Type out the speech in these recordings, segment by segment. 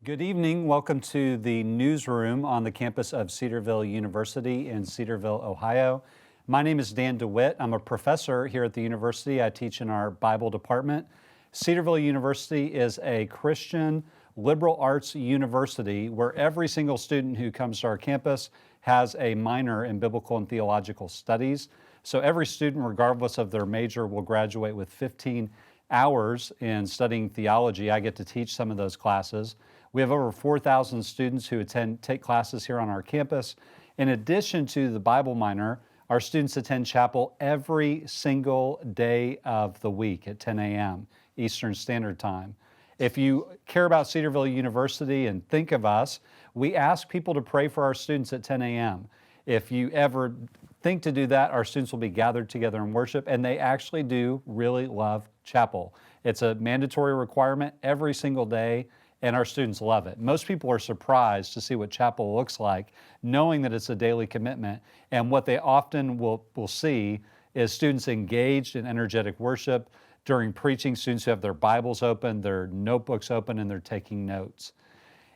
Good evening. Welcome to the newsroom on the campus of Cedarville University in Cedarville, Ohio. My name is Dan DeWitt. I'm a professor here at the university. I teach in our Bible department. Cedarville University is a Christian liberal arts university where every single student who comes to our campus has a minor in biblical and theological studies. So every student, regardless of their major, will graduate with 15 hours in studying theology. I get to teach some of those classes. We have over 4,000 students who take classes here on our campus. In addition to the Bible minor, our students attend chapel every single day of the week at 10 a.m. Eastern Standard Time. If you care about Cedarville University and think of us, we ask people to pray for our students at 10 a.m. If you ever think to do that, our students will be gathered together in worship, and they actually do really love chapel. It's a mandatory requirement every single day, and our students love it. Most people are surprised to see what chapel looks like, knowing that it's a daily commitment. And what they often will see is students engaged in energetic worship. During preaching, students who have their Bibles open, their notebooks open, and they're taking notes.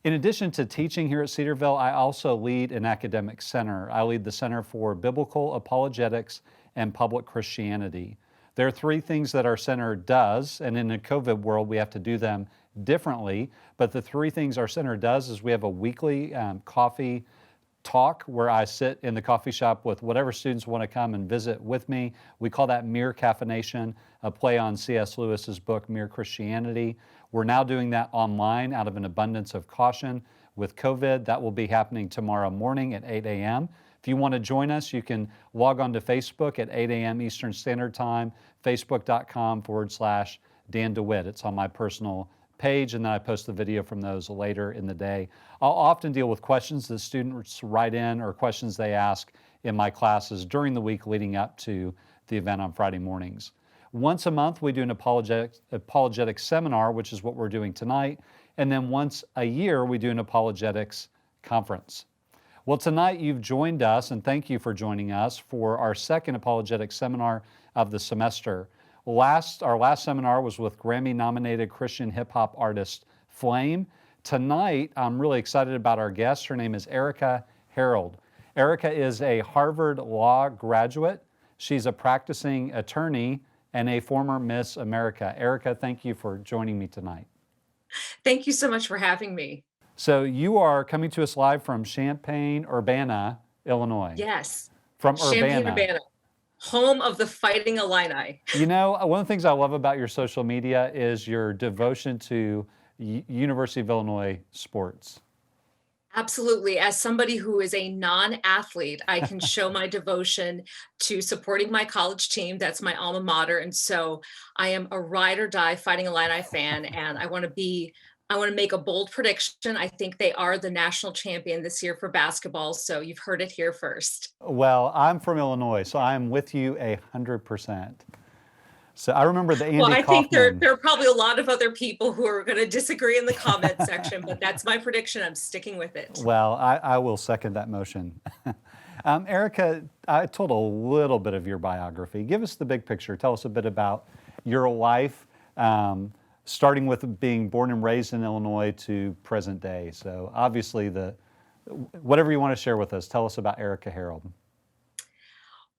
In addition to teaching here at Cedarville, I also lead an academic center. I lead the Center for Biblical Apologetics and Public Christianity. There are three things that our center does, and in the COVID world, we have to do them differently. But the three things our center does is we have a weekly coffee talk where I sit in the coffee shop with whatever students want to come and visit with me. We call that Mere Caffeination, a play on C.S. Lewis's book, Mere Christianity. We're now doing that online out of an abundance of caution with COVID. That will be happening tomorrow morning at 8 a.m. If you want to join us, you can log on to Facebook at 8 a.m. Eastern Standard Time, facebook.com/Dan DeWitt. It's on my personal page, and then I post the video from those later in the day. I'll often deal with questions that students write in or questions they ask in my classes during the week leading up to the event on Friday mornings. Once a month, we do an apologetics seminar, which is what we're doing tonight. And then once a year, we do an apologetics conference. Well, tonight you've joined us, and thank you for joining us for our second apologetics seminar of the semester. Our last seminar was with Grammy-nominated Christian hip-hop artist Flame. Tonight, I'm really excited about our guest. Her name is Erika Harold. Erika is a Harvard Law graduate. She's a practicing attorney and a former Miss America. Erika, thank you for joining me tonight. Thank you so much for having me. So you are coming to us live from Champaign-Urbana, Illinois. Yes, From Urbana. Champaign-Urbana, home of the Fighting Illini. You know, one of the things I love about your social media is your devotion to University of Illinois sports. Absolutely. As somebody who is a non-athlete, I can show my devotion to supporting my college team. That's my alma mater. And so I am a ride or die Fighting Illini fan, and I want to make a bold prediction. I think they are the national champion this year for basketball. So you've heard it here first. Well, I'm from Illinois, so I'm with you 100%. So I remember the Andy Well, I think Kaufman. there are probably a lot of other people who are going to disagree in the comment section, but that's my prediction. I'm sticking with it. Well, I will second that motion. Erika, I told a little bit of your biography. Give us the big picture. Tell us a bit about your life, starting with being born and raised in Illinois to present day. So obviously, whatever you want to share with us, tell us about Erika Harold.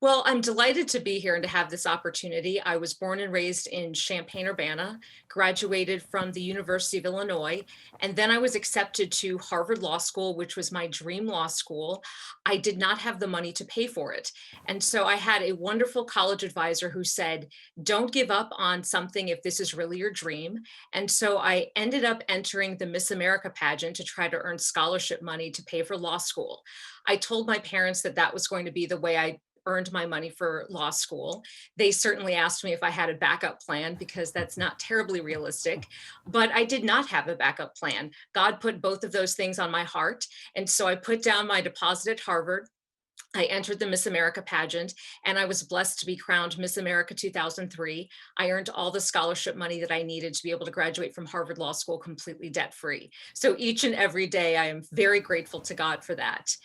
Well, I'm delighted to be here and to have this opportunity. I was born and raised in Champaign-Urbana, graduated from the University of Illinois, and then I was accepted to Harvard Law School, which was my dream law school. I did not have the money to pay for it. And so I had a wonderful college advisor who said, don't give up on something if this is really your dream. And so I ended up entering the Miss America pageant to try to earn scholarship money to pay for law school. I told my parents that that was going to be the way I earned my money for law school. They certainly asked me if I had a backup plan because that's not terribly realistic, but I did not have a backup plan. God put both of those things on my heart. And so I put down my deposit at Harvard. I entered the Miss America pageant, and I was blessed to be crowned Miss America 2003. I earned all the scholarship money that I needed to be able to graduate from Harvard Law School completely debt-free. So each and every day, I am very grateful to God for that.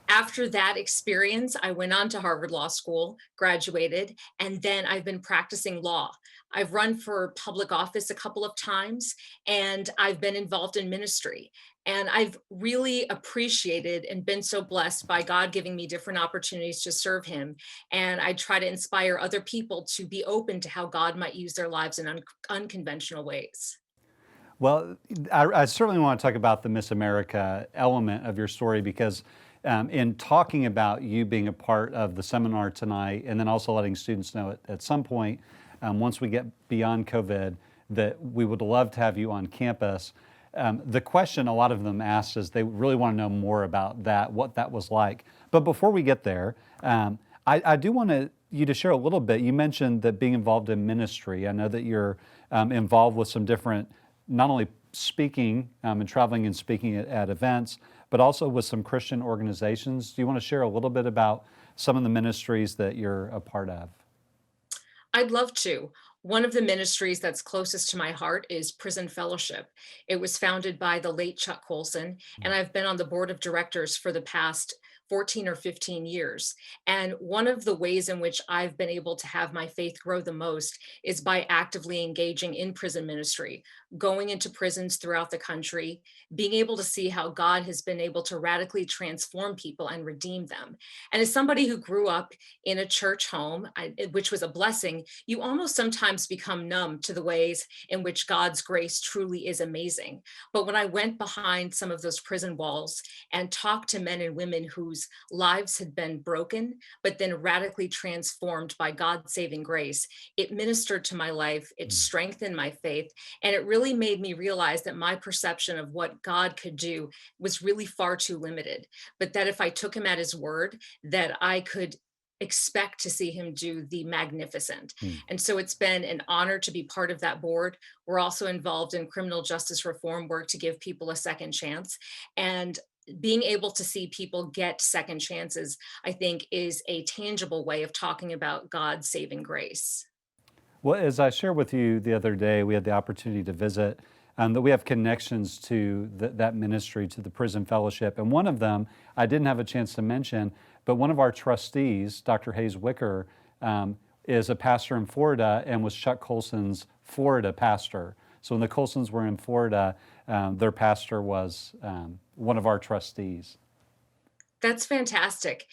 After that experience, I went on to Harvard Law School, graduated, and then I've been practicing law. I've run for public office a couple of times, and I've been involved in ministry. And I've really appreciated and been so blessed by God giving me different opportunities to serve Him. And I try to inspire other people to be open to how God might use their lives in unconventional ways. Well, I certainly want to talk about the Miss America element of your story because in talking about you being a part of the seminar tonight and then also letting students know at some point, once we get beyond COVID, that we would love to have you on campus. The question a lot of them asked is they really want to know more about that, what that was like. But before we get there, I do want you to share a little bit. You mentioned that being involved in ministry. I know that you're involved with some different, not only speaking and traveling and speaking at events, but also with some Christian organizations. Do you want to share a little bit about some of the ministries that you're a part of? I'd love to. One of the ministries that's closest to my heart is Prison Fellowship. It was founded by the late Chuck Colson, and I've been on the board of directors for the past 14 or 15 years. And one of the ways in which I've been able to have my faith grow the most is by actively engaging in prison ministry, going into prisons throughout the country, being able to see how God has been able to radically transform people and redeem them. And as somebody who grew up in a church home, which was a blessing, you almost sometimes become numb to the ways in which God's grace truly is amazing. But when I went behind some of those prison walls and talked to men and women whose lives had been broken, but then radically transformed by God's saving grace, it ministered to my life, it strengthened my faith, and it really made me realize that my perception of what God could do was really far too limited. But that if I took him at his word, that I could expect to see him do the magnificent. And so it's been an honor to be part of that board. We're also involved in criminal justice reform work to give people a second chance. And being able to see people get second chances, I think, is a tangible way of talking about God's saving grace. Well, as I shared with you the other day, we had the opportunity to visit, that we have connections to that ministry, to the Prison Fellowship. And one of them, I didn't have a chance to mention, but one of our trustees, Dr. Hayes Wicker, is a pastor in Florida and was Chuck Colson's Florida pastor. So when the Colsons were in Florida, their pastor was one of our trustees. That's fantastic.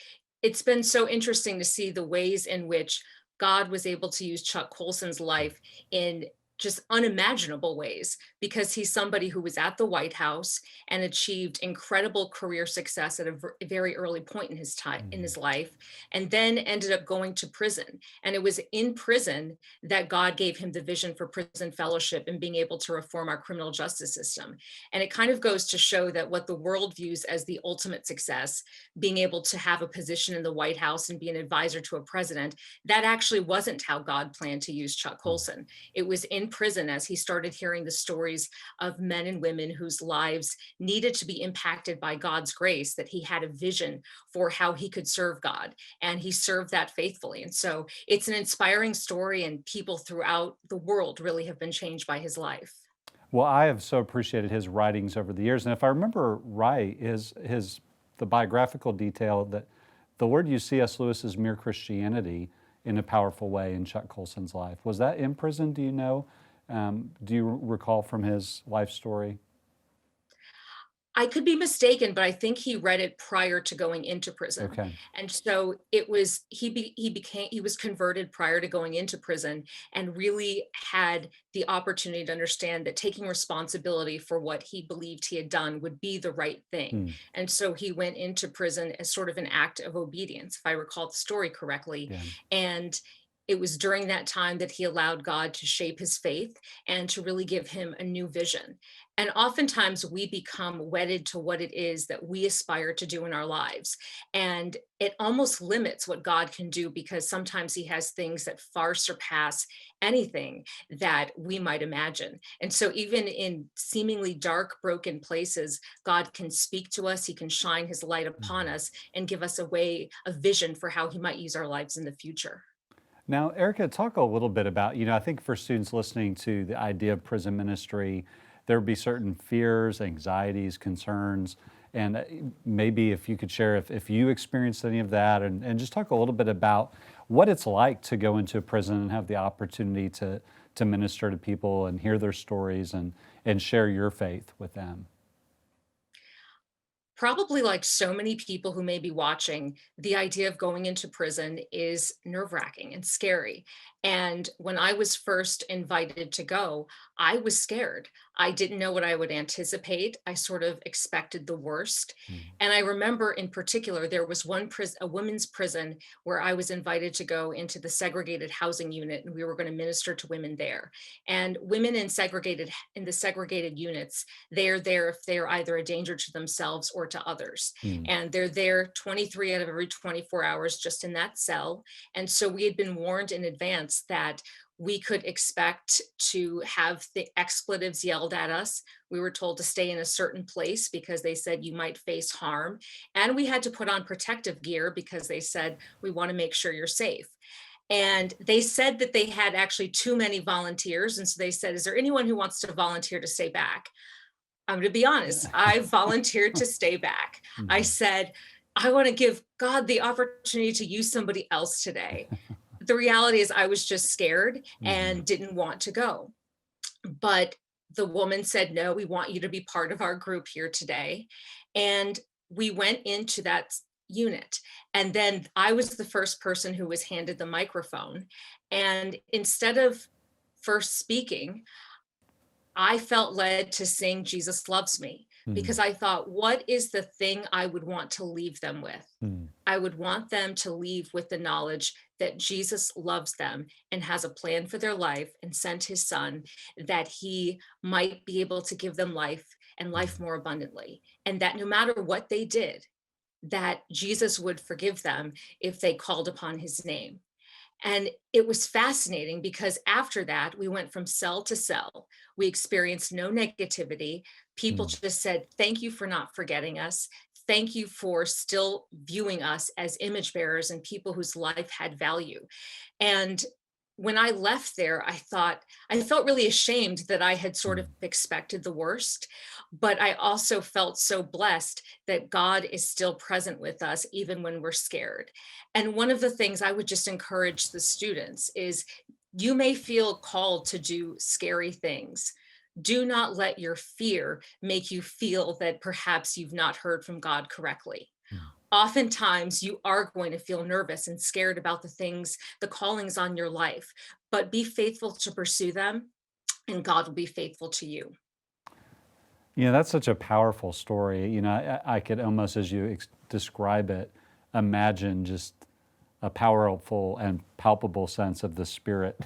It's been so interesting to see the ways in which God was able to use Chuck Colson's life in just unimaginable ways, because he's somebody who was at the White House and achieved incredible career success at a very early point in his time in his life, and then ended up going to prison. And it was in prison that God gave him the vision for Prison Fellowship and being able to reform our criminal justice system. And it kind of goes to show that what the world views as the ultimate success, being able to have a position in the White House and be an advisor to a president, that actually wasn't how God planned to use Chuck Colson. It was in prison as he started hearing the stories of men and women whose lives needed to be impacted by God's grace, that he had a vision for how he could serve God, and he served that faithfully. And so it's an inspiring story, and people throughout the world really have been changed by his life. Well, I have so appreciated his writings over the years. And if I remember right, the biographical detail that the Lord used C.S. Lewis's Mere Christianity in a powerful way in Chuck Colson's life. Was that in prison, do you know? Do you recall from his life story? I could be mistaken, but I think he read it prior to going into prison. Okay. And so it was, he was converted prior to going into prison, and really had the opportunity to understand that taking responsibility for what he believed he had done would be the right thing. And so he went into prison as sort of an act of obedience, if I recall the story correctly. Yeah. And it was during that time that he allowed God to shape his faith and to really give him a new vision. And oftentimes we become wedded to what it is that we aspire to do in our lives. And it almost limits what God can do, because sometimes he has things that far surpass anything that we might imagine. And so even in seemingly dark, broken places, God can speak to us. He can shine his light upon us and give us a vision for how he might use our lives in the future. Now, Erika, talk a little bit about, I think for students listening to the idea of prison ministry, there would be certain fears, anxieties, concerns. And maybe if you could share if you experienced any of that, and just talk a little bit about what it's like to go into a prison and have the opportunity to minister to people and hear their stories and share your faith with them. Probably like so many people who may be watching, the idea of going into prison is nerve-wracking and scary. And when I was first invited to go, I was scared. I didn't know what I would anticipate. I sort of expected the worst. Mm. And I remember in particular, there was a women's prison where I was invited to go into the segregated housing unit, and we were going to minister to women there. And women in the segregated units, they're there if they're either a danger to themselves or to others. Mm. And they're there 23 out of every 24 hours just in that cell. And so we had been warned in advance that we could expect to have the expletives yelled at us. We were told to stay in a certain place because they said you might face harm. And we had to put on protective gear because they said, we want to make sure you're safe. And they said that they had actually too many volunteers. And so they said, is there anyone who wants to volunteer to stay back? I'm going to be honest, I volunteered to stay back. I Mhm. said, I want to give God the opportunity to use somebody else today. The reality is, I was just scared Mhm. and didn't want to go. But the woman said, no, we want you to be part of our group here today. And we went into that unit. And then I was the first person who was handed the microphone. And instead of first speaking, I felt led to sing Jesus Loves Me because Mm. I thought, what is the thing I would want to leave them with? Mm. I would want them to leave with the knowledge that Jesus loves them and has a plan for their life and sent his son that he might be able to give them life and life Mm. more abundantly. And that no matter what they did, that Jesus would forgive them if they called upon his name. And it was fascinating because after that, we went from cell to cell. We experienced no negativity. People Mm. just said, thank you for not forgetting us. Thank you for still viewing us as image bearers and people whose life had value. And when I left there, I felt really ashamed that I had sort of Mm. expected the worst, but I also felt so blessed that God is still present with us, even when we're scared. And one of the things I would just encourage the students is you may feel called to do scary things. Do not let your fear make you feel that perhaps you've not heard from God correctly. Mm. Oftentimes you are going to feel nervous and scared about the things, the callings on your life, but be faithful to pursue them, and God will be faithful to you. That's such a powerful story. I could almost, as you describe it, imagine just a powerful and palpable sense of the Spirit,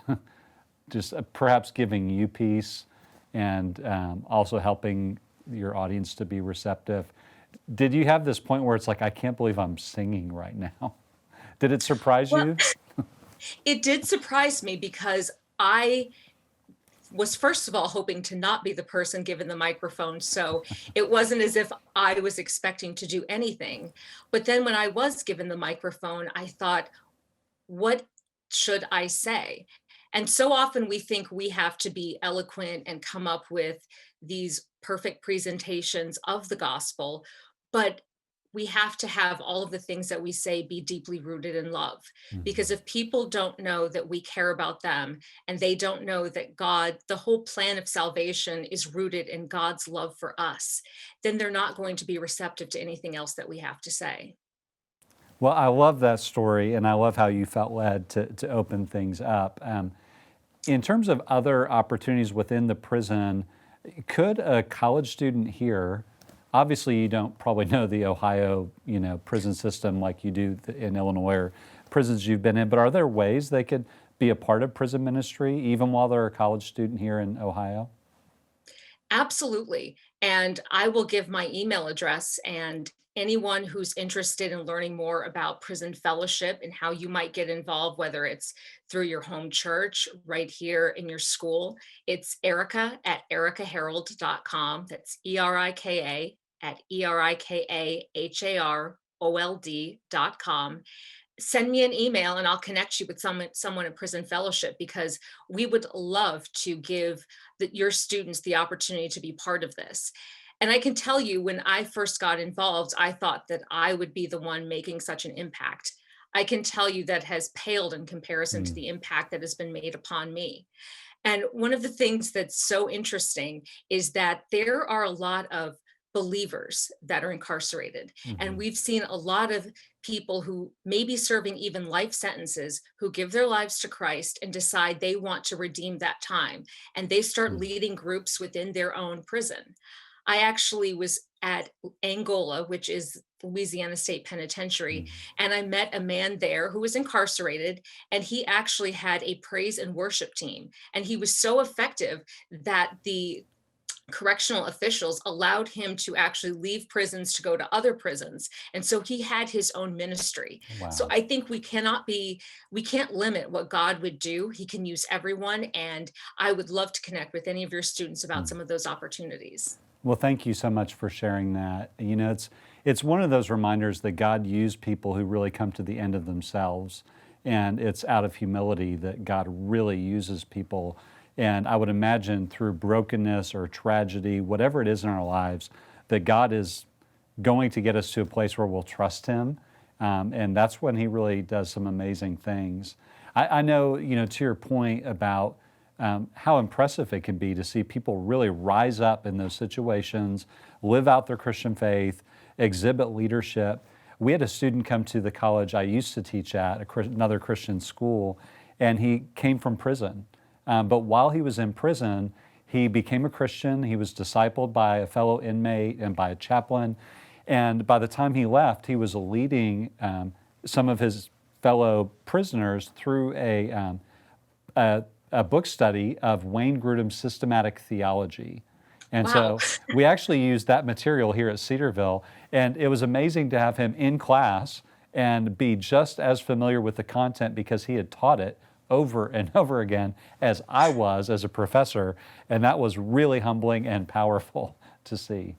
just perhaps giving you peace and also helping your audience to be receptive. Did you have this point where it's like, I can't believe I'm singing right now? Did it surprise Well, you? it did surprise me because I was first of all hoping to not be the person given the microphone. So it wasn't as if I was expecting to do anything. But then when I was given the microphone, I thought, what should I say? And so often we think we have to be eloquent and come up with these perfect presentations of the gospel, but we have to have all of the things that we say be deeply rooted in love. Because Mhm. if people don't know that we care about them and they don't know that God, the whole plan of salvation is rooted in God's love for us, then they're not going to be receptive to anything else that we have to say. Well, I love that story, and I love how you felt led to open things up. In terms of other opportunities within the prison, could a college student here, obviously you don't probably know the Ohio, prison system like you do in Illinois or prisons you've been in, but are there ways they could be a part of prison ministry even while they're a college student here in Ohio? Absolutely. And I will give my email address, and anyone who's interested in learning more about prison fellowship and how you might get involved, whether it's through your home church, right here in your school, it's Erika at erikaharold.com. That's ERIKA at ERIKAHAROLD.com. Send me an email and I'll connect you with someone at Prison Fellowship, because we would love to give your students the opportunity to be part of this. And I can tell you, when I first got involved, I thought that I would be the one making such an impact. I can tell you that has paled in comparison to Mm, the impact that has been made upon me. And one of the things that's so interesting is that there are a lot of believers that are incarcerated. And mhm, we've seen a lot of people who may be serving even life sentences who give their lives to Christ and decide they want to redeem that time. And they start mm, leading groups within their own prison. I actually was at Angola, which is Louisiana State Penitentiary, mm. and I met a man there who was incarcerated, and he actually had a praise and worship team. And he was so effective that the correctional officials allowed him to actually leave prisons to go to other prisons. And so he had his own ministry. So Wow. I think we can't limit what God would do. He can use everyone. And I would love to connect with any of your students about Mm. some of those opportunities. Well, thank you so much for sharing that. It's one of those reminders that God used people who really come to the end of themselves, and it's out of humility that God really uses people. And I would imagine through brokenness or tragedy, whatever it is in our lives, that God is going to get us to a place where we'll trust Him, and that's when He really does some amazing things. I know, to your point about how impressive it can be to see people really rise up in those situations, live out their Christian faith, exhibit leadership. We had a student come to the college I used to teach at, another Christian school, and he came from prison. But while he was in prison, he became a Christian. He was discipled by a fellow inmate and by a chaplain. And by the time he left, he was leading some of his fellow prisoners through a book study of Wayne Grudem's systematic theology. And Wow. so we actually used that material here at Cedarville, and it was amazing to have him in class and be just as familiar with the content because he had taught it over and over again as I was as a professor, and that was really humbling and powerful to see.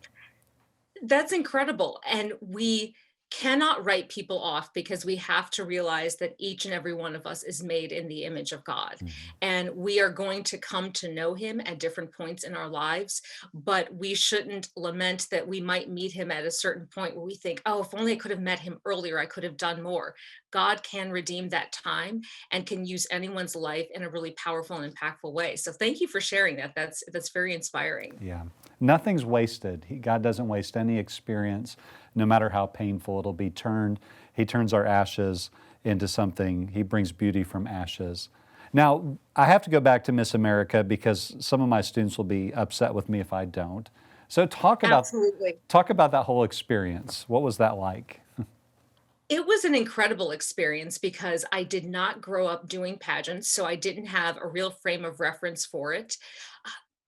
That's incredible. And we cannot write people off because we have to realize that each and every one of us is made in the image of God. Mhm. And we are going to come to know him at different points in our lives, but we shouldn't lament that we might meet him at a certain point where we think, oh, if only I could have met him earlier, I could have done more. God can redeem that time and can use anyone's life in a really powerful and impactful way. So thank you for sharing that. That's very inspiring. Yeah. Nothing's wasted. God doesn't waste any experience, no matter how painful it'll be turned. He turns our ashes into something. He brings beauty from ashes. Now, I have to go back to Miss America because some of my students will be upset with me if I don't. So Absolutely. talk about that whole experience. What was that like? It was an incredible experience because I did not grow up doing pageants, so I didn't have a real frame of reference for it.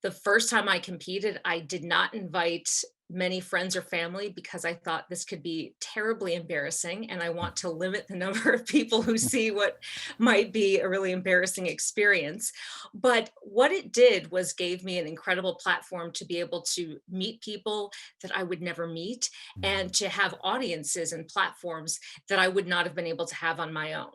The first time I competed, I did not invite many friends or family because I thought this could be terribly embarrassing, and I want to limit the number of people who see what might be a really embarrassing experience. But what it did was gave me an incredible platform to be able to meet people that I would never meet and to have audiences and platforms that I would not have been able to have on my own.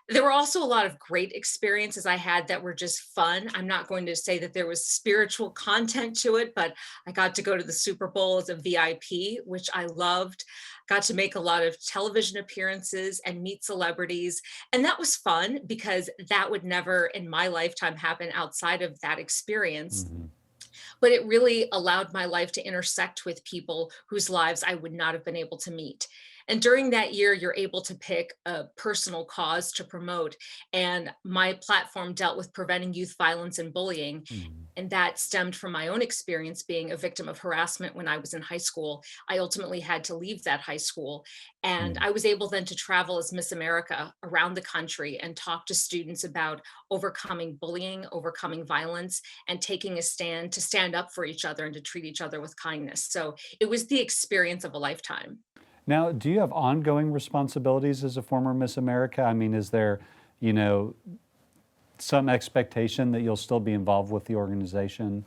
There were also a lot of great experiences I had that were just fun. I'm not going to say that there was spiritual content to it, but I got to go to the Super Bowl as a VIP, which I loved. Got to make a lot of television appearances and meet celebrities. And that was fun because that would never in my lifetime happen outside of that experience. Mhm. But it really allowed my life to intersect with people whose lives I would not have been able to meet. And during that year, you're able to pick a personal cause to promote. And my platform dealt with preventing youth violence and bullying. Mhm. And that stemmed from my own experience being a victim of harassment when I was in high school. I ultimately had to leave that high school. And Mhm. I was able then to travel as Miss America around the country and talk to students about overcoming bullying, overcoming violence, and taking a stand to stand up for each other and to treat each other with kindness. So it was the experience of a lifetime. Now, do you have ongoing responsibilities as a former Miss America? I mean, is there, you know, some expectation that you'll still be involved with the organization?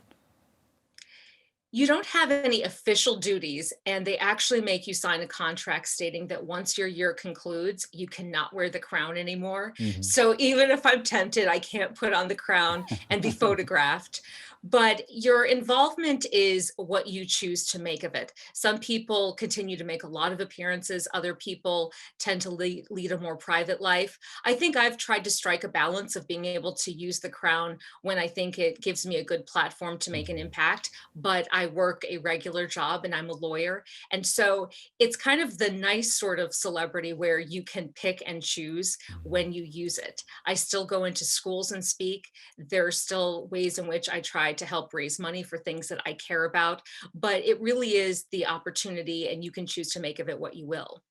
You don't have any official duties, and they actually make you sign a contract stating that once your year concludes, you cannot wear the crown anymore. Mhm. So even if I'm tempted, I can't put on the crown and be photographed. But your involvement is what you choose to make of it. Some people continue to make a lot of appearances. Other people tend to lead a more private life. I think I've tried to strike a balance of being able to use the crown when I think it gives me a good platform to make an Mhm. impact. But I work a regular job and I'm a lawyer. And so it's kind of the nice sort of celebrity where you can pick and choose Mhm. when you use it. I still go into schools and speak. There are still ways in which I try to help raise money for things that I care about, but it really is the opportunity, and you can choose to make of it what you will.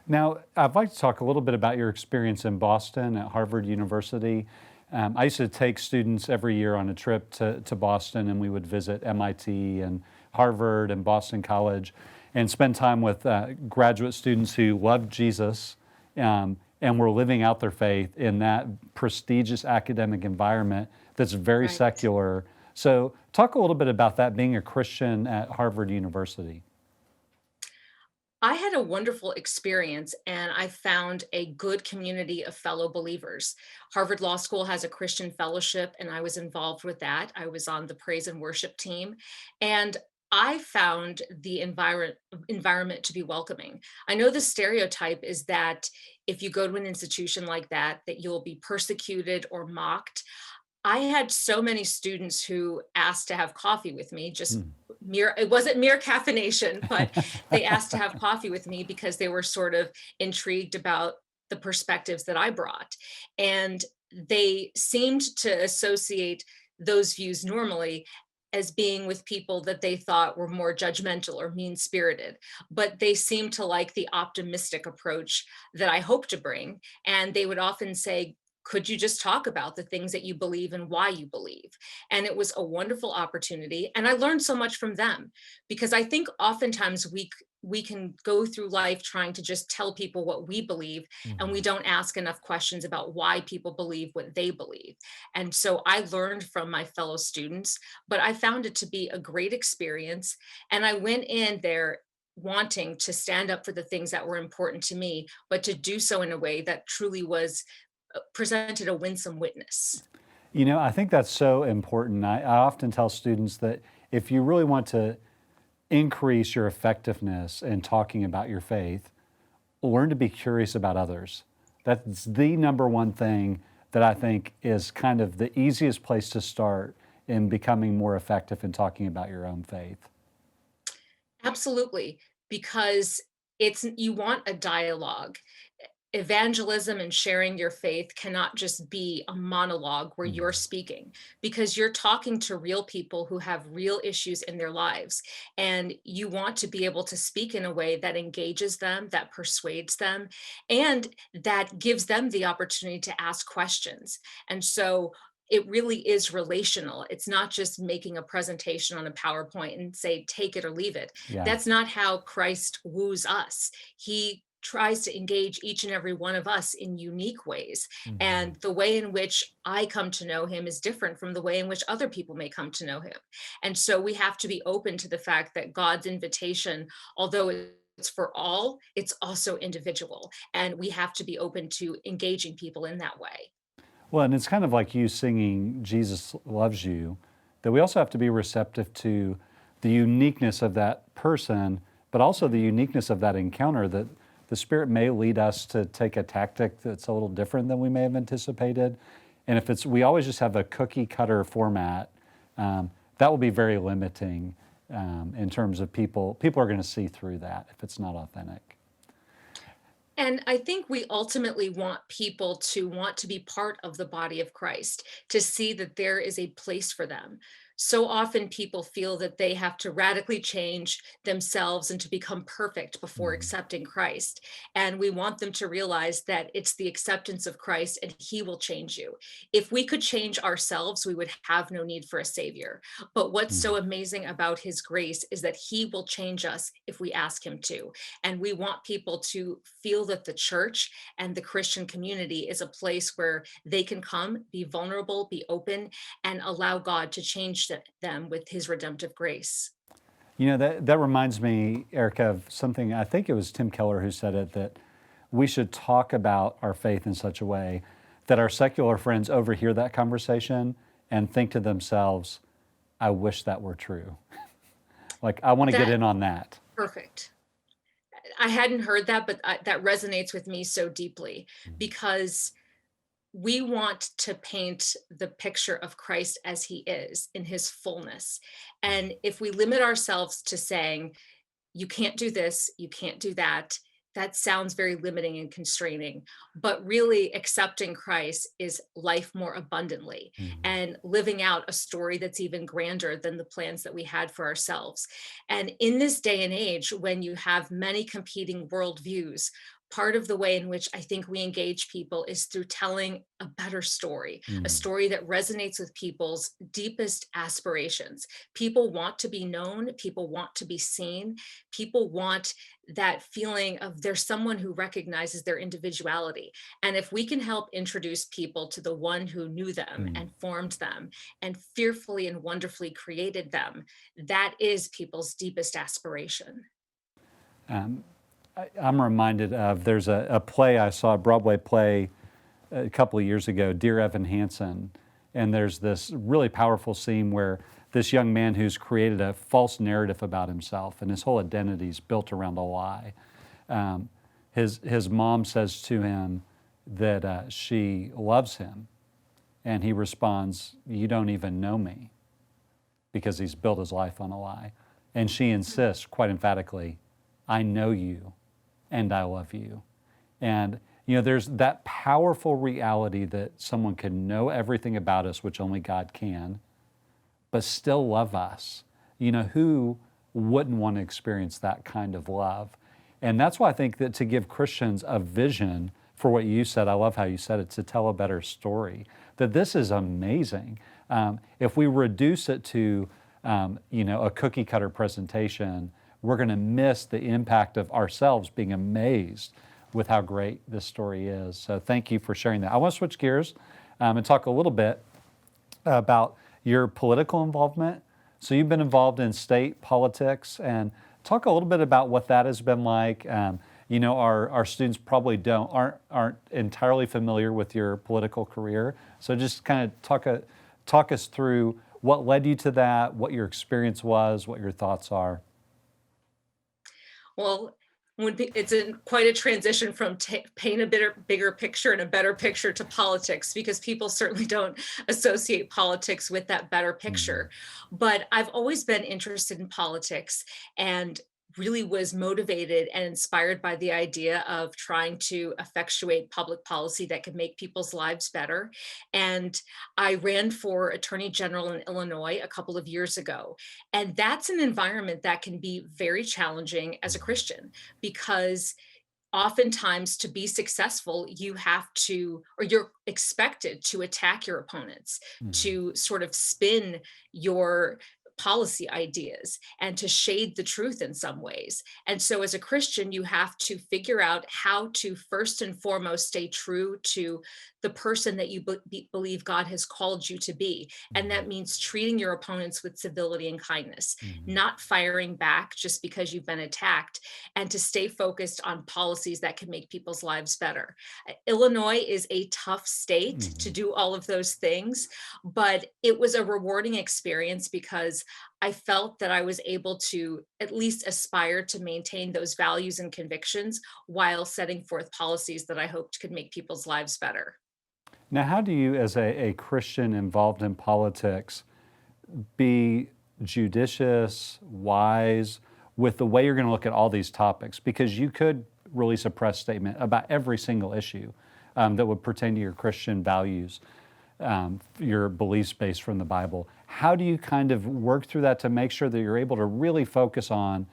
Now, I'd like to talk a little bit about your experience in Boston at Harvard University. I used to take students every year on a trip to Boston, and we would visit MIT and Harvard and Boston College and spend time with graduate students who loved Jesus and were living out their faith in that prestigious academic environment that's very Right. secular. So, talk a little bit about that being a Christian at Harvard University. I had a wonderful experience and I found a good community of fellow believers. Harvard Law School has a Christian fellowship, and I was involved with that. I was on the praise and worship team, and I found the environment to be welcoming. I know the stereotype is that if you go to an institution like that, that you'll be persecuted or mocked. I had so many students who asked to have coffee with me, just Hmm. it wasn't mere caffeination, but they asked to have coffee with me because they were sort of intrigued about the perspectives that I brought. And they seemed to associate those views normally as being with people that they thought were more judgmental or mean spirited, but they seemed to like the optimistic approach that I hope to bring. And they would often say, could you just talk about the things that you believe and why you believe? And it was a wonderful opportunity. And I learned so much from them, because I think oftentimes we can go through life trying to just tell people what we believe, and we Mhm. don't ask enough questions about why people believe what they believe. And so I learned from my fellow students, but I found it to be a great experience. And I went in there wanting to stand up for the things that were important to me, but to do so in a way that truly was presented a winsome witness. You know, I think that's so important. I often tell students that if you really want to increase your effectiveness in talking about your faith, learn to be curious about others. That's the number one thing that I think is kind of the easiest place to start in becoming more effective in talking about your own faith. Absolutely, because it's you want a dialogue. Evangelism and sharing your faith cannot just be a monologue where you're Mhm. speaking, because you're talking to real people who have real issues in their lives, and you want to be able to speak in a way that engages them, that persuades them, and that gives them the opportunity to ask questions. And so it really is relational. It's not just making a presentation on a PowerPoint and say take it or leave it. Yeah. That's not how Christ woos us. He tries to engage each and every one of us in unique ways. Mhm. And the way in which I come to know him is different from the way in which other people may come to know him. And so we have to be open to the fact that God's invitation, although it's for all, it's also individual. And we have to be open to engaging people in that way. Well, and it's kind of like you singing Jesus Loves You, that we also have to be receptive to the uniqueness of that person, but also the uniqueness of that encounter, that the Spirit may lead us to take a tactic that's a little different than we may have anticipated. And if it's, we always just have a cookie cutter format, that will be very limiting in terms of people. People are going to see through that if it's not authentic. And I think we ultimately want people to want to be part of the body of Christ, to see that there is a place for them. So often people feel that they have to radically change themselves and to become perfect before Mhm. accepting Christ. And we want them to realize that it's the acceptance of Christ and he will change you. If we could change ourselves, we would have no need for a savior. But what's Mhm. so amazing about his grace is that he will change us if we ask him to. And we want people to feel that the church and the Christian community is a place where they can come, be vulnerable, be open, and allow God to change them with his redemptive grace. You know, that reminds me, Erica, of something, I think it was Tim Keller who said it, that we should talk about our faith in such a way that our secular friends overhear that conversation and think to themselves, I wish that were true. Like, I want to get That in on that. perfect. I hadn't heard that, but that resonates with me so deeply Mhm. because we want to paint the picture of Christ as he is in his fullness. And if we limit ourselves to saying, you can't do this, you can't do that, that sounds very limiting and constraining. But really, accepting Christ is life more abundantly Mhm. and living out a story that's even grander than the plans that we had for ourselves. And in this day and age, when you have many competing worldviews, part of the way in which I think we engage people is through telling a better story, a Mhm. story that resonates with people's deepest aspirations. People want to be known, people want to be seen, people want that feeling of there's someone who recognizes their individuality. And if we can help introduce people to the one who knew them Mhm. and formed them and fearfully and wonderfully created them, that is people's deepest aspiration. Um, I'm reminded of there's a play I saw, a Broadway play a couple of years ago, Dear Evan Hansen. And there's this really powerful scene where this young man who's created a false narrative about himself and his whole identity is built around a lie. Um, his mom says to him that she loves him. And he responds, "You don't even know me," because he's built his life on a lie. And she insists quite emphatically, "I know you and I love you." And there's that powerful reality that someone can know everything about us, which only God can, but still love us. Who wouldn't want to experience that kind of love? And that's why I think that to give Christians a vision for what you said, I love how you said it, to tell a better story, that this is amazing. If we reduce it to, a cookie cutter presentation, we're going to miss the impact of ourselves being amazed with how great this story is. So thank you for sharing that. I want to switch gears and talk a little bit about your political involvement. So you've been involved in state politics, and talk a little bit about what that has been like. Our students probably aren't entirely familiar with your political career. So just kind of talk us through what led you to that, what your experience was, what your thoughts are. Well, it's quite a transition from paint a bigger picture and a better picture to politics, because people certainly don't associate politics with that better Mhm. picture. But I've always been interested in politics and really was motivated and inspired by the idea of trying to effectuate public policy that could make people's lives better. And I ran for Attorney General in Illinois a couple of years ago. And that's an environment that can be very challenging as a Mhm. Christian, because oftentimes to be successful, you have to, or you're expected to attack your opponents, Mhm. to sort of spin your policy ideas and to shade the truth in some ways. And so as a Christian, you have to figure out how to first and foremost stay true to the person that you believe God has called you to be. And Mhm. that means treating your opponents with civility and kindness, Mhm. not firing back just because you've been attacked, and to stay focused on policies that can make people's lives better. Illinois is a tough state to Mhm. do all of those things, but it was a rewarding experience because I felt that I was able to at least aspire to maintain those values and convictions while setting forth policies that I hoped could make people's lives better. Now, how do you, as a Christian involved in politics, be judicious, wise with the way you're going to look at all these topics? Because you could release a press statement about every single issue that would pertain to your Christian values, your beliefs based from the Bible. How do you kind of work through that to make sure that you're able to really focus on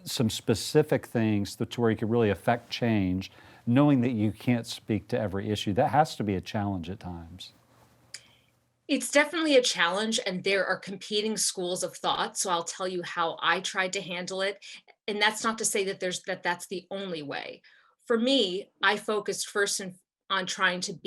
some specific things to where you can really affect change, knowing that you can't speak to every issue? That has to be a challenge at times. It's definitely a challenge, and there are competing schools of thought. So I'll tell you how I tried to handle it. And that's not to say that that's the only way. For me, I focused first and on trying to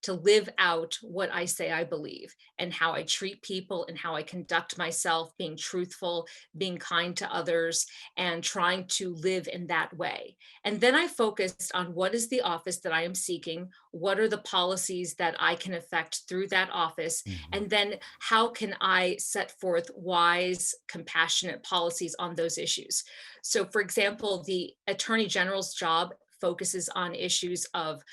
live out what I say I believe, and how I treat people and how I conduct myself, being truthful, being kind to others, and trying to live in that way. And then I focused on what is the office that I am seeking, what are the policies that I can affect through that office, Mhm. and then how can I set forth wise, compassionate policies on those issues. So, for example, the Attorney General's job focuses on issues of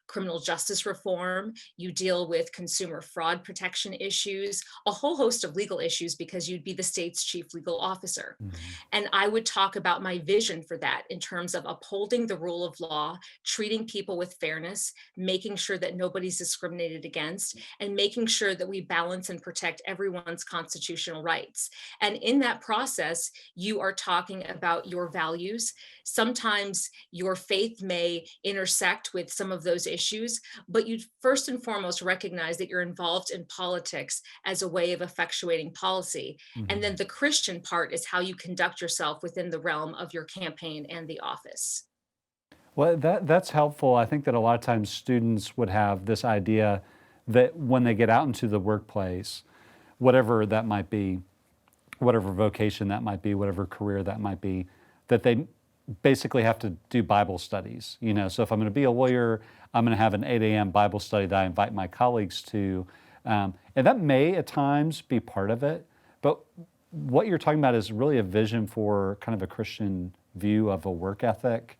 criminal justice reform, you deal with consumer fraud protection issues, a whole host of legal issues because you'd be the state's chief legal officer. Mhm. And I would talk about my vision for that in terms of upholding the rule of law, treating people with fairness, making sure that nobody's discriminated against, and making sure that we balance and protect everyone's constitutional rights. And in that process, you are talking about your values. Sometimes your faith may intersect with some of those issues, but you first and foremost recognize that you're involved in politics as a way of effectuating policy. And then Mhm. the Christian part is how you conduct yourself within the realm of your campaign and the office. Well, that's helpful. I think that a lot of times students would have this idea that when they get out into the workplace, whatever that might be, whatever vocation that might be, whatever career that might be, that they basically have to do Bible studies. So if I'm going to be a lawyer, I'm going to have an 8 a.m. Bible study that I invite my colleagues to. And that may at times be part of it. But what you're talking about is really a vision for kind of a Christian view of a work ethic,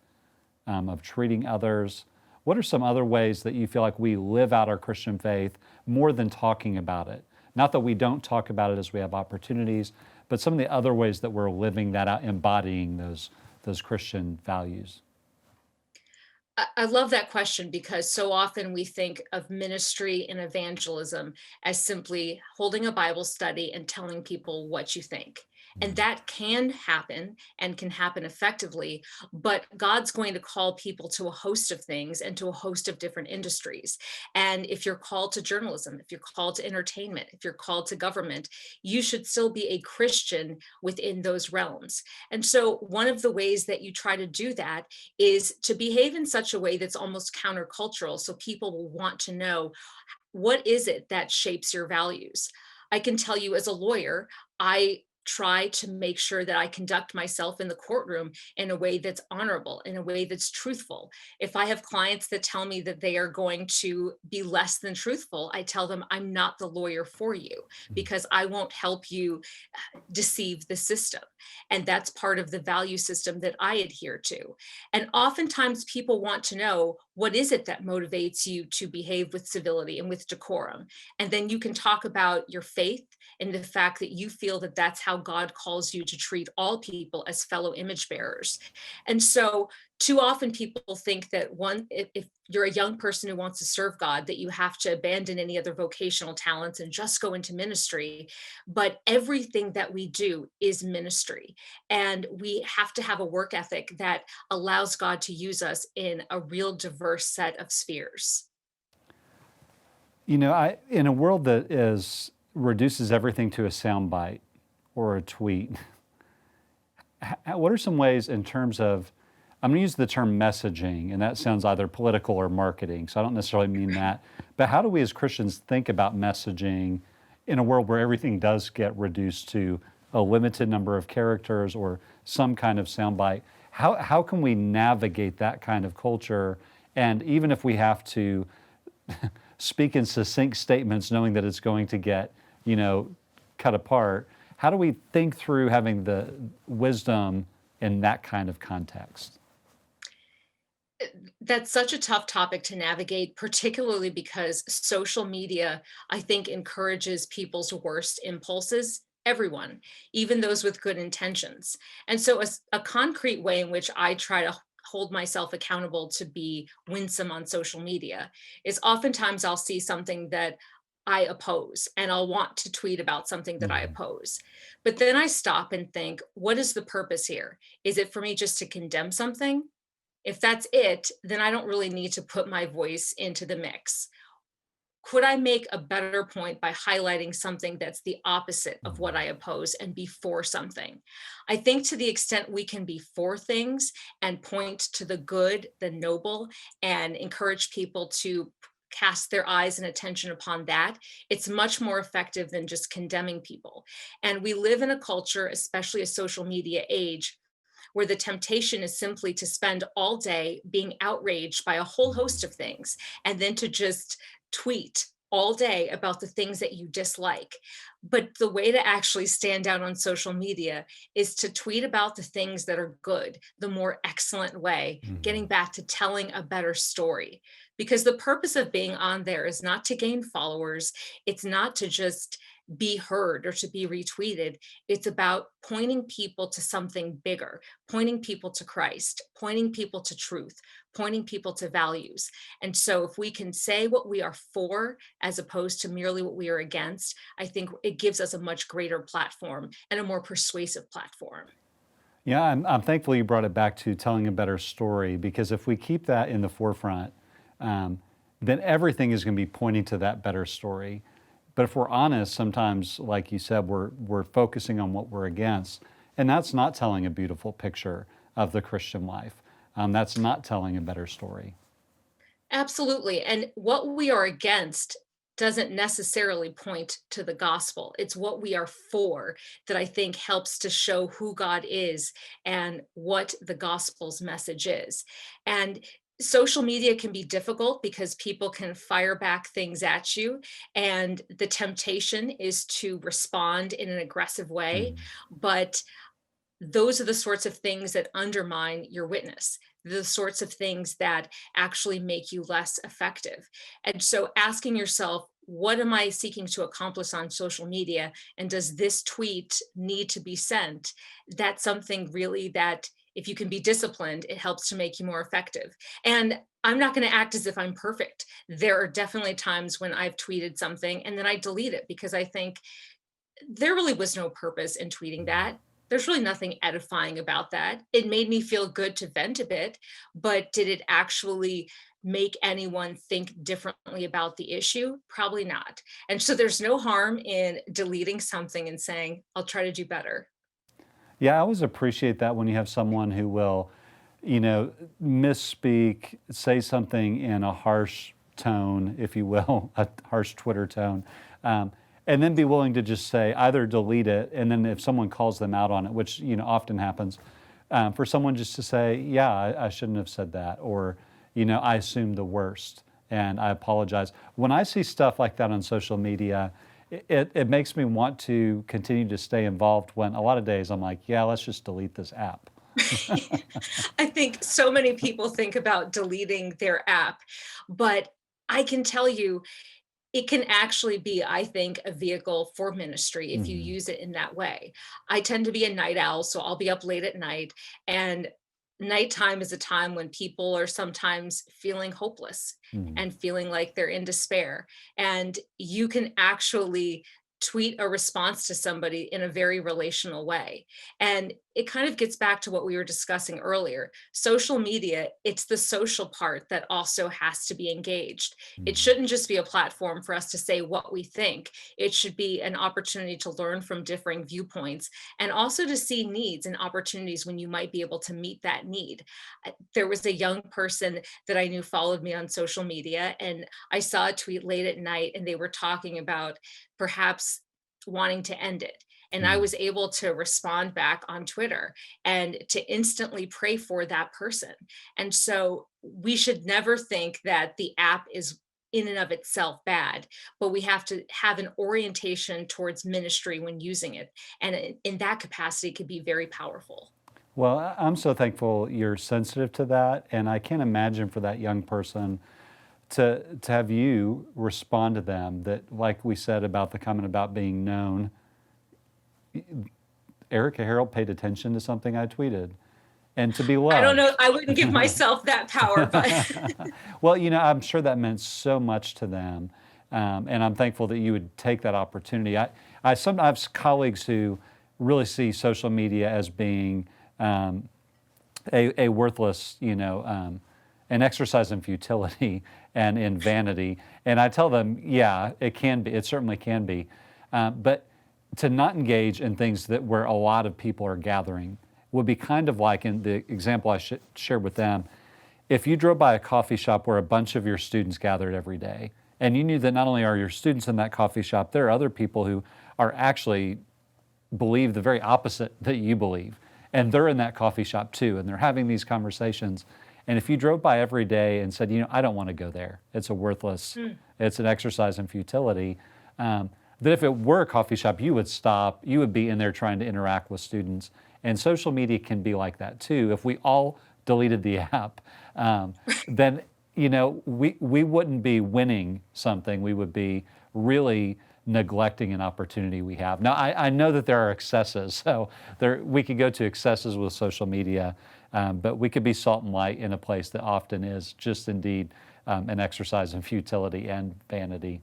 of treating others. What are some other ways that you feel like we live out our Christian faith more than talking about it? Not that we don't talk about it as we have opportunities, but some of the other ways that we're living that out, embodying those Christian values. I love that question because so often we think of ministry and evangelism as simply holding a Bible study and telling people what you think. And Mhm. that can happen and can happen effectively, but God's going to call people to a host of things and to a host of different industries. And if you're called to journalism, if you're called to entertainment, if you're called to government, you should still be a Christian within those realms. And so, one of the ways that you try to do that is to behave in such a way that's almost countercultural so people will want to know what is it that shapes your values. I can tell you as a lawyer, I try to make sure that I conduct myself in the courtroom in a way that's honorable, in a way that's truthful. If I have clients that tell me that they are going to be less than truthful, I tell them I'm not the lawyer for you because I won't help you deceive the system. And that's part of the value system that I adhere to. And oftentimes people want to know, what is it that motivates you to behave with civility and with decorum? And then you can talk about your faith and the fact that you feel that that's how God calls you to treat all people as fellow image bearers. And so too often people think that if you're a young person who wants to serve God, that you have to abandon any other vocational talents and just go into ministry. But everything that we do is ministry. And we have to have a work ethic that allows God to use us in a real diverse set of spheres. In a world that is reduces everything to a soundbite or a tweet, what are some ways in terms of, I'm going to use the term messaging, and that sounds either political or marketing, so I don't necessarily mean that. But how do we as Christians think about messaging in a world where everything does get reduced to a limited number of characters or some kind of soundbite? How can we navigate that kind of culture? And even if we have to speak in succinct statements, knowing that it's going to get, cut apart, how do we think through having the wisdom in that kind of context? That's such a tough topic to navigate, particularly because social media, I think, encourages people's worst impulses. Everyone, even those with good intentions. And so, a concrete way in which I try to hold myself accountable to be winsome on social media is oftentimes I'll see something that I oppose and I'll want to tweet about something that I Mhm. oppose. But then I stop and think, what is the purpose here? Is it for me just to condemn something? If that's it, then I don't really need to put my voice into the mix. could I make a better point by highlighting something that's the opposite of what I oppose and be for something? I think to the extent we can be for things and point to the good, the noble, and encourage people to cast their eyes and attention upon that, it's much more effective than just condemning people. And we live in a culture, especially a social media age, where the temptation is simply to spend all day being outraged by a whole host of things and then to just tweet all day about the things that you dislike. But the way to actually stand out on social media is to tweet about the things that are good, the more excellent way, getting back to telling a better story. Because the purpose of being on there is not to gain followers, it's not to just be heard or to be retweeted. It's about pointing people to something bigger, pointing people to Christ, pointing people to truth, pointing people to values. And so if we can say what we are for as opposed to merely what we are against, I think it gives us a much greater platform and a more persuasive platform. Yeah, I'm thankful you brought it back to telling a better story, because if we keep that in the forefront, then everything is going to be pointing to that better story. But if we're honest, sometimes, like you said, we're focusing on what we're against, and that's not telling a beautiful picture of the Christian life. That's not telling a better story. Absolutely. And what we are against doesn't necessarily point to the gospel. It's what we are for that I think helps to show who God is and what the gospel's message is. And social media can be difficult because people can fire back things at you. And the temptation is to respond in an aggressive way. But those are the sorts of things that undermine your witness, the sorts of things that actually make you less effective. And so asking yourself, what am I seeking to accomplish on social media? And does this tweet need to be sent? That's something really that if you can be disciplined, it helps to make you more effective. And I'm not going to act as if I'm perfect. There are definitely times when I've tweeted something and then I delete it because I think there really was no purpose in tweeting that. There's really nothing edifying about that. It made me feel good to vent a bit, but did it actually make anyone think differently about the issue? Probably not. And so there's no harm in deleting something and saying, I'll try to do better. Yeah, I always appreciate that when you have someone who will, misspeak, say something in a harsh tone, if you will, a harsh Twitter tone, and then be willing to just say, either delete it, and then if someone calls them out on it, which often happens, for someone just to say, yeah, I shouldn't have said that, or I assumed the worst and I apologize. When I see stuff like that on social media, it makes me want to continue to stay involved, when a lot of days I'm like, yeah, let's just delete this app. I think so many people think about deleting their app, but I can tell you, it can actually be, I think, a vehicle for ministry if you use it in that way. I tend to be a night owl, so I'll be up late at night, and nighttime is a time when people are sometimes feeling hopeless and feeling like they're in despair. And you can actually tweet a response to somebody in a very relational way. And it kind of gets back to what we were discussing earlier. Social media, it's the social part that also has to be engaged. It shouldn't just be a platform for us to say what we think. It should be an opportunity to learn from differing viewpoints and also to see needs and opportunities when you might be able to meet that need. There was a young person that I knew followed me on social media, and I saw a tweet late at night, and they were talking about perhaps wanting to end it. And I was able to respond back on Twitter and to instantly pray for that person. And so we should never think that the app is in and of itself bad, but we have to have an orientation towards ministry when using it. And in that capacity, it could be very powerful. Well, I'm so thankful you're sensitive to that, and I can't imagine for that young person to have you respond to them, that, like we said about the comment about being known, Erika Harold paid attention to something I tweeted, and to be loved. I don't know. I wouldn't give myself that power, but Well, I'm sure that meant so much to them, and I'm thankful that you would take that opportunity. I have colleagues who really see social media as being a worthless, an exercise in futility, and in vanity. And I tell them, yeah, it can be, it certainly can be. But to not engage in things that where a lot of people are gathering would be kind of like in the example I shared with them. If you drove by a coffee shop where a bunch of your students gathered every day, and you knew that not only are your students in that coffee shop, there are other people who are actually believe the very opposite that you believe, and they're in that coffee shop too, and they're having these conversations. And if you drove by every day and said, I don't want to go there, it's a worthless, it's an exercise in futility, that if it were a coffee shop, you would stop, you would be in there trying to interact with students. And social media can be like that too. If we all deleted the app, then we wouldn't be winning something. We would be really neglecting an opportunity we have. Now, I know that there are excesses, so we could go to excesses with social media, but we could be salt and light in a place that often is just indeed an exercise in futility and vanity.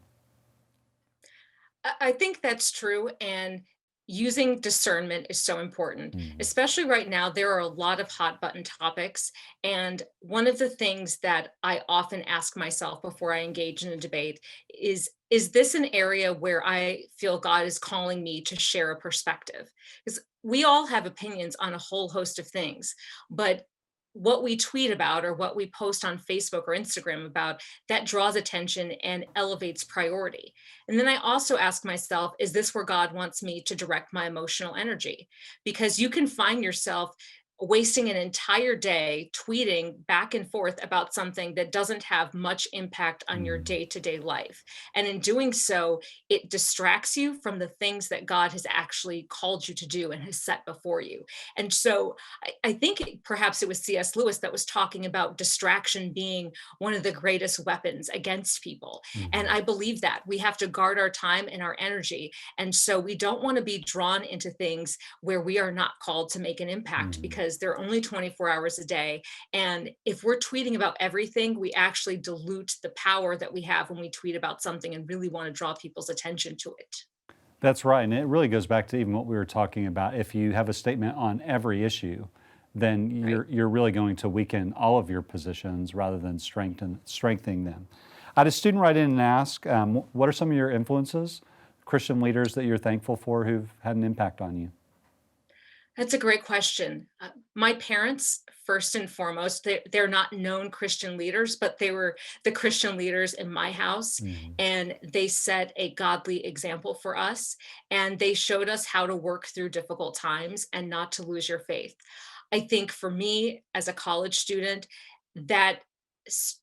I think that's true. And using discernment is so important, especially right now. There are a lot of hot button topics. And one of the things that I often ask myself before I engage in a debate is this an area where I feel God is calling me to share a perspective? Because we all have opinions on a whole host of things, but what we tweet about or what we post on Facebook or Instagram about, that draws attention and elevates priority. And then I also ask myself, is this where God wants me to direct my emotional energy? Because you can find yourself wasting an entire day tweeting back and forth about something that doesn't have much impact on your day-to-day life. And in doing so, it distracts you from the things that God has actually called you to do and has set before you. And so I think perhaps it was C.S. Lewis that was talking about distraction being one of the greatest weapons against people. And I believe that we have to guard our time and our energy. And so we don't want to be drawn into things where we are not called to make an impact, because they're only 24 hours a day. And if we're tweeting about everything, we actually dilute the power that we have when we tweet about something and really want to draw people's attention to it. That's right, and it really goes back to even what we were talking about. If you have a statement on every issue, then you're really going to weaken all of your positions rather than strengthening them. I had a student write in and ask, what are some of your influences, Christian leaders that you're thankful for who've had an impact on you? That's a great question. My parents, first and foremost, they're not known Christian leaders, but they were the Christian leaders in my house. And they set a godly example for us. And they showed us how to work through difficult times and not to lose your faith. I think for me as a college student, that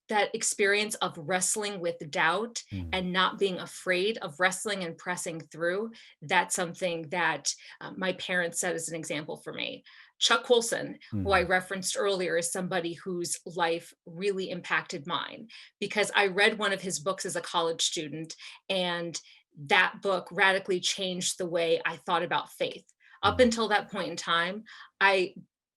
that experience of wrestling with doubt and not being afraid of wrestling and pressing through, that's something that my parents set as an example for me. Chuck Colson, who I referenced earlier, is somebody whose life really impacted mine, because I read one of his books as a college student, and that book radically changed the way I thought about faith. Up until that point in time, I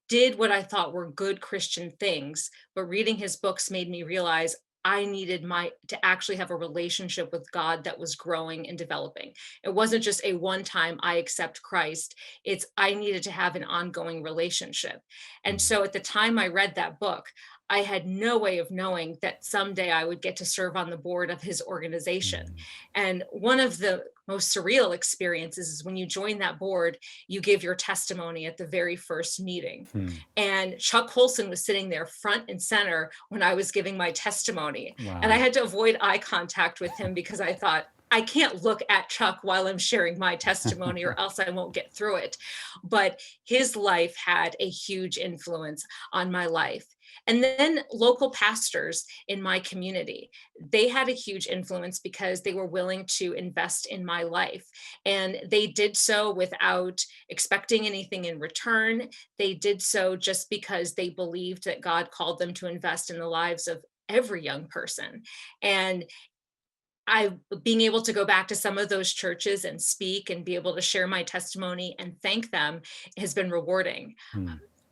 did what I thought were good Christian things, but reading his books made me realize I needed to actually have a relationship with God that was growing and developing. It wasn't just a one-time I accept Christ. It's I needed to have an ongoing relationship. And so at the time I read that book, I had no way of knowing that someday I would get to serve on the board of his organization. And one of the most surreal experiences is when you join that board, you give your testimony at the very first meeting. And Chuck Colson was sitting there front and center when I was giving my testimony. Wow. And I had to avoid eye contact with him because I thought, I can't look at Chuck while I'm sharing my testimony or else I won't get through it. But his life had a huge influence on my life. And then local pastors in my community, they had a huge influence because they were willing to invest in my life. And they did so without expecting anything in return. They did so just because they believed that God called them to invest in the lives of every young person. And being able to go back to some of those churches and speak and be able to share my testimony and thank them has been rewarding.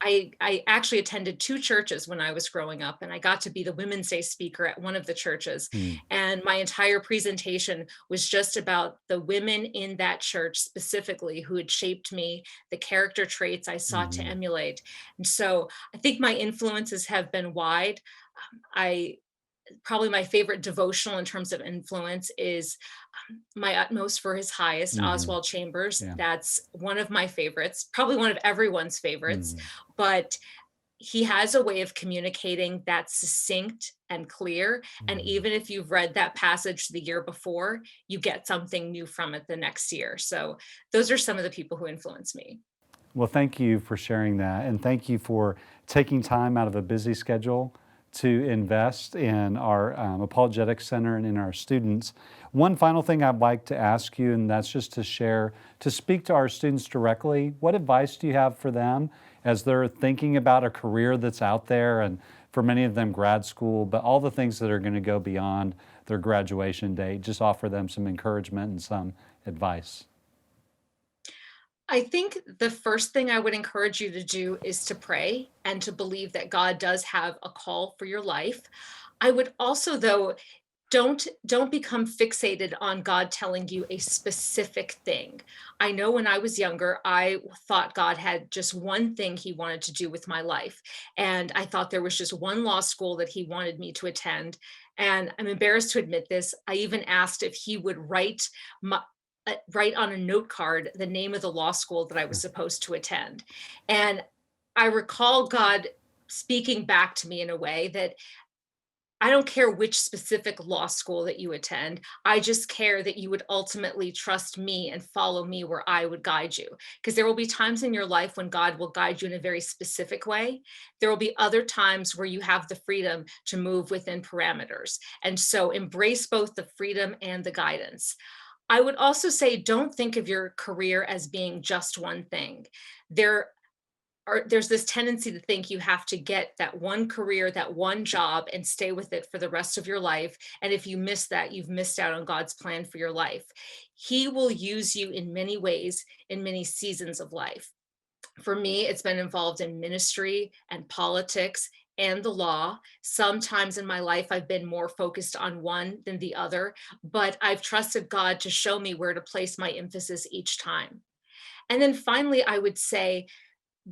I actually attended two churches when I was growing up, and I got to be the Women's Day speaker at one of the churches. And my entire presentation was just about the women in that church specifically who had shaped me, the character traits I sought to emulate. And so I think my influences have been wide. I probably my favorite devotional in terms of influence is My Utmost for His Highest, Hmm. Oswald Chambers. Yeah. That's one of my favorites, probably one of everyone's favorites, Hmm. but he has a way of communicating that's succinct and clear. And Hmm. even if you've read that passage the year before, you get something new from it the next year. So those are some of the people who influence me. Well, thank you for sharing that. And thank you for taking time out of a busy schedule to invest in our Apologetics Center and in our students. One final thing I'd like to ask you, and that's just to share, to speak to our students directly. What advice do you have for them as they're thinking about a career that's out there, and for many of them, grad school, but all the things that are going to go beyond their graduation date? Just offer them some encouragement and some advice. I think the first thing I would encourage you to do is to pray and to believe that God does have a call for your life. I would also, though, don't become fixated on God telling you a specific thing. I know when I was younger, I thought God had just one thing he wanted to do with my life. And I thought there was just one law school that he wanted me to attend. And I'm embarrassed to admit this. I even asked if he would write on a note card the name of the law school that I was supposed to attend. And I recall God speaking back to me in a way that I don't care which specific law school that you attend. I just care that you would ultimately trust me and follow me where I would guide you. Because there will be times in your life when God will guide you in a very specific way. There will be other times where you have the freedom to move within parameters. And so embrace both the freedom and the guidance. I would also say don't think of your career as being just one thing. There's this tendency to think you have to get that one career, that one job, and stay with it for the rest of your life. And if you miss that, you've missed out on God's plan for your life. He will use you in many ways, in many seasons of life. For me, it's been involved in ministry and politics and the law. Sometimes in my life, I've been more focused on one than the other, but I've trusted God to show me where to place my emphasis each time. And then finally, I would say,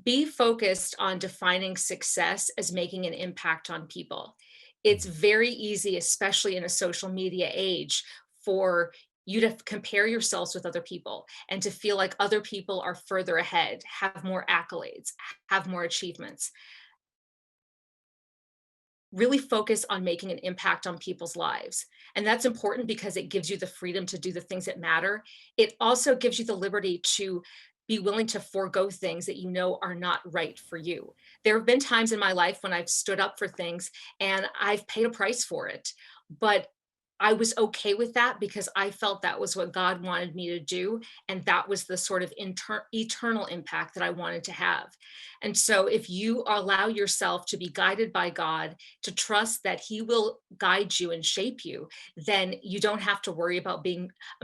be focused on defining success as making an impact on people. It's very easy, especially in a social media age, for you to compare yourselves with other people and to feel like other people are further ahead, have more accolades, have more achievements. Really focus on making an impact on people's lives. And that's important because it gives you the freedom to do the things that matter. It also gives you the liberty to be willing to forego things that you know are not right for you. There have been times in my life when I've stood up for things and I've paid a price for it, but I was okay with that because I felt that was what God wanted me to do. And that was the sort of eternal impact that I wanted to have. And so, if you allow yourself to be guided by God, to trust that He will guide you and shape you, then you don't have to worry about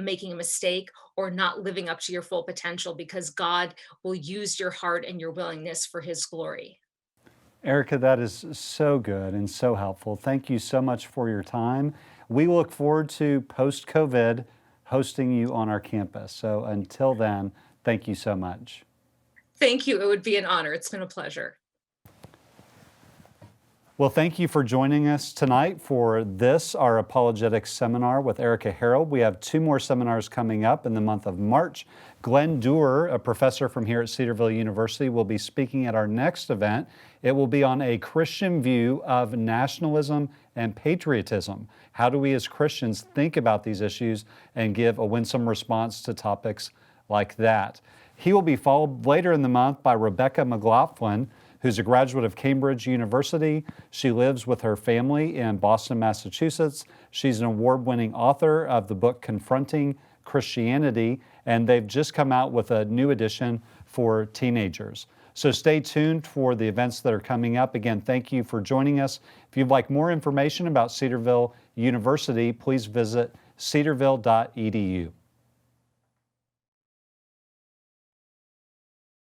making a mistake or not living up to your full potential because God will use your heart and your willingness for His glory. Erika, that is so good and so helpful. Thank you so much for your time. We look forward to post-COVID hosting you on our campus. So until then, thank you so much. Thank you. It would be an honor. It's been a pleasure. Well, thank you for joining us tonight for this, our Apologetics seminar with Erika Harold. We have 2 more seminars coming up in the month of March. Glenn Dewar, a professor from here at Cedarville University, will be speaking at our next event. It will be on a Christian view of nationalism and patriotism. How do we as Christians think about these issues and give a winsome response to topics like that? He will be followed later in the month by Rebecca Mclaughlin, who's a graduate of Cambridge University. She lives with her family in Boston, Massachusetts. She's an award-winning author of the book Confronting Christianity, and they've just come out with a new edition for teenagers. So stay tuned for the events that are coming up. Again, thank you for joining us. If you'd like more information about Cedarville University, please visit cedarville.edu.